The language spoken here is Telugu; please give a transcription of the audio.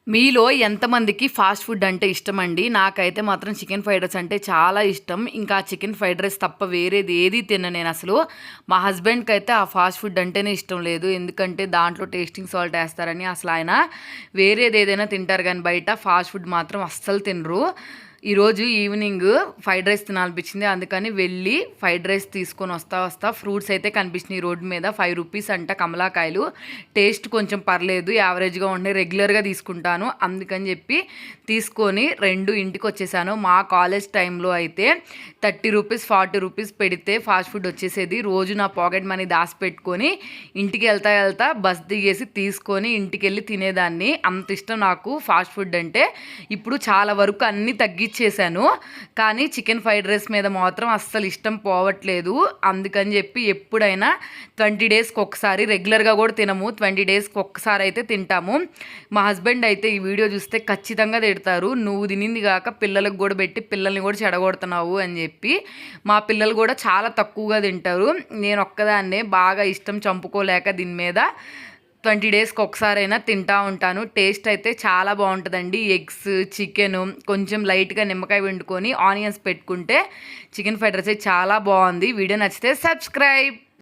మీలో ఎంతమందికి ఫాస్ట్ ఫుడ్ అంటే ఇష్టమండి? నాకైతే మాత్రం చికెన్ ఫ్రైడ్ రైస్ అంటే చాలా ఇష్టం. ఇంకా చికెన్ ఫ్రైడ్ రైస్ తప్ప వేరేది ఏది తినను నేనసలు. మా హస్బెండ్‌కైతే ఆ ఫాస్ట్ ఫుడ్ అంటేనే ఇష్టం లేదు. ఎందుకంటే దాంట్లో టేస్టింగ్ సాల్ట్ ఏస్తారని అసలాయన వేరేదేదైనా తింటారు గానీ బయట ఫాస్ట్ ఫుడ్ మాత్రం అస్సలు తినరు. ఈరోజు ఈవినింగ్ ఫ్రైడ్ రైస్ తినాలనిపించింది. అందుకని వెళ్ళి ఫ్రైడ్ రైస్ తీసుకొని వస్తా ఫ్రూట్స్ అయితే కనిపించినాయి రోడ్డు మీద. 5 రూపీస్ అంట కమలాకాయలు. టేస్ట్ కొంచెం పర్లేదు, యావరేజ్‌గా ఉంటున్నాయి. రెగ్యులర్‌గా తీసుకుంటాను. అందుకని చెప్పి తీసుకొని 2 ఇంటికొచ్చేసాను. మా కాలేజ్ టైంలో అయితే 30 రూపీస్, 40 రూపీస్ పెడితే ఫాస్ట్ ఫుడ్ వచ్చేసేది. రోజు నా పాకెట్ మనీ దాసిపెట్టుకొని ఇంటికి వెళ్తా బస్ దిగేసి తీసుకొని ఇంటికెళ్ళి తినేదాన్ని. అంత ఇష్టం నాకు ఫాస్ట్ ఫుడ్ అంటే. ఇప్పుడు చాలా వరకు అన్నీ తగ్గించేశాను. కానీ చికెన్ ఫ్రైడ్ రైస్ మీద మాత్రం అస్సలు ఇష్టం పోవట్లేదు. అందుకని చెప్పి ఎప్పుడైనా 20 డేస్కి ఒకసారి, రెగ్యులర్గా కూడా తినము, 20 డేస్కి ఒక్కసారి అయితే తింటాము. మా హస్బెండ్ అయితే ఈ వీడియో చూస్తే ఖచ్చితంగా తిడతారు. నువ్వు తినింది కాక పిల్లలకు కూడా పెట్టి పిల్లల్ని కూడా చెడగొడుతున్నావు అని చెప్పి. మా పిల్లలు కూడా చాలా తక్కువగా తింటారు. నేను ఒక్కదాన్నే బాగా ఇష్టం చంపుకోలేక దీని మీద 20 డేస్కి ఒకసారైనా తింటూ ఉంటాను. టేస్ట్ అయితే చాలా బాగుంటుందండి. ఎగ్స్, చికెను, కొంచెం లైట్గా నిమ్మకాయ వండుకొని ఆనియన్స్ పెట్టుకుంటే చికెన్ ఫ్రైడ్ రైస్ అయితే చాలా బాగుంది. వీడియో నచ్చితే సబ్స్క్రైబ్.